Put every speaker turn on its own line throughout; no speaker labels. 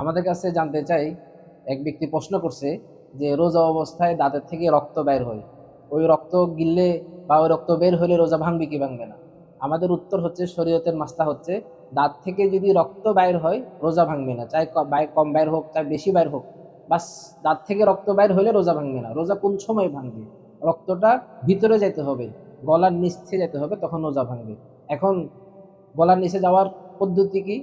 আমাদের কাছে জানতে চাই, এক ব্যক্তি প্রশ্ন করছে যে রোজা অবস্থায় দাঁতের থেকে রক্ত বের হয়, ওই রক্ত গিললে বা ওই রক্ত বের হলে রোজা ভাঙবে কি ভাঙবে না? আমাদের উত্তর হচ্ছে, শরীয়তের মাসলা হচ্ছে, দাঁত থেকে যদি রক্ত বাইর হয় রোজা ভাঙবে না, চাই কম বাইর হোক চাই বেশি বাইর হোক, বাস দাঁত থেকে রক্ত বাইর হলে রোজা ভাঙবে না। রোজা কোন সময় ভাঙবে? রক্তটা ভিতরে যেতে হবে, গলার নিচ থেকে যেতে হবে, তখন রোজা ভাঙবে। এখন গলার নিচে যাওয়ার পদ্ধতি কি?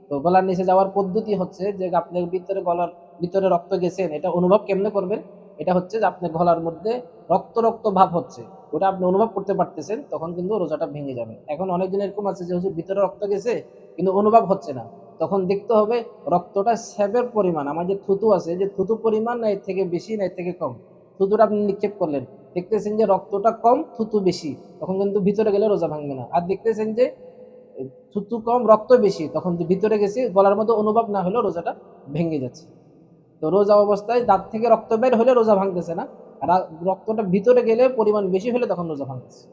তো গলার নিচে যাওয়ার পদ্ধতি হচ্ছে যে আপনার ভিতরে, গলার ভিতরে রক্ত গেছেন, এটা অনুভব কেমনে করবেন? এটা হচ্ছে যে আপনার গলার মধ্যে রক্ত রক্ত ভাব হচ্ছে, ওটা আপনি অনুভব করতে পারতেছেন, তখন কিন্তু রোজাটা ভেঙে যাবে। এখন অনেকদিন এরকম আছে যে হুজুর ভিতরে রক্ত গেছে কিন্তু অনুভব হচ্ছে না, তখন দেখতে হবে রক্তটা স্যাবের পরিমাণ, আমার যে থুতু আছে, যে থুতু পরিমাণ না এর থেকে বেশি না এর থেকে কম। থুতুটা আপনি নিক্ষেপ করলেন, দেখতেছেন যে রক্তটা কম থুতু বেশি, তখন কিন্তু ভিতরে গেলে রোজা ভাঙবে না। আর দেখতেছেন যে থুতু কম রক্ত বেশি, তখন ভিতরে গেছে, গলার মধ্যে অনুভব না হলেও রোজাটা ভেঙে যাচ্ছে। তো রোজা অবস্থায় দাঁত থেকে রক্ত বের হলে রোজা ভাঙতেছে না, আর রক্তটা ভিতরে গেলে পরিমাণ বেশি হলে তখন রোজা ভাঙতেছে।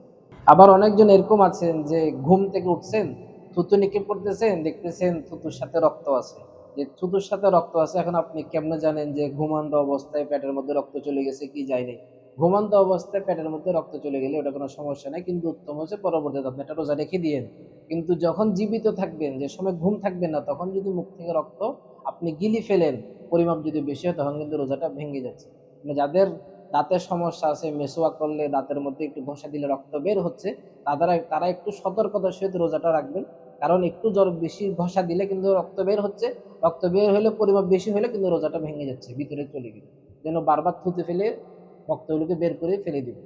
আবার অনেকজন এরকম আছেন যে ঘুম থেকে উঠছেন, থুতু নিক্ষেপ করতেছেন, দেখতেছেন থুতুর সাথে রক্ত আছে। যে থুতুর সাথে রক্ত আছে, এখন আপনি কেমনে জানেন যে ঘুমান্ত অবস্থায় পেটের মধ্যে রক্ত চলে গেছে কি যায়নি? ঘুমান্ত অবস্থায় পেটের মধ্যে রক্ত চলে গেলে ওটা কোনো সমস্যা নাই, কিন্তু উত্তম হচ্ছে পরবর্তীতে আপনি একটা রোজা রেখে দিয়েন। কিন্তু যখন জীবিত থাকবেন, যে সময় ঘুম থাকবেন না, তখন যদি মুখ থেকে রক্ত আপনি গিলি ফেলেন, পরিমাপ যদি বেশি হয়, তখন কিন্তু রোজাটা ভেঙে যাচ্ছে। মানে যাদের দাঁতের সমস্যা আছে, মেসোয়াক করলে দাঁতের মধ্যে একটু ঘষা দিলে রক্ত বের হচ্ছে, তারা একটু সতর্কতার সহিত রোজাটা রাখবেন। কারণ একটু জ্বর বেশি ঘষা দিলে কিন্তু রক্ত বের হচ্ছে, রক্ত বের হলে পরিমাপ বেশি হলে কিন্তু রোজাটা ভেঙে যাচ্ছে, ভিতরে চলে গেলে। যেন বারবার থুতে ফেলে রক্তগুলোকে বের করে ফেলে দিবে।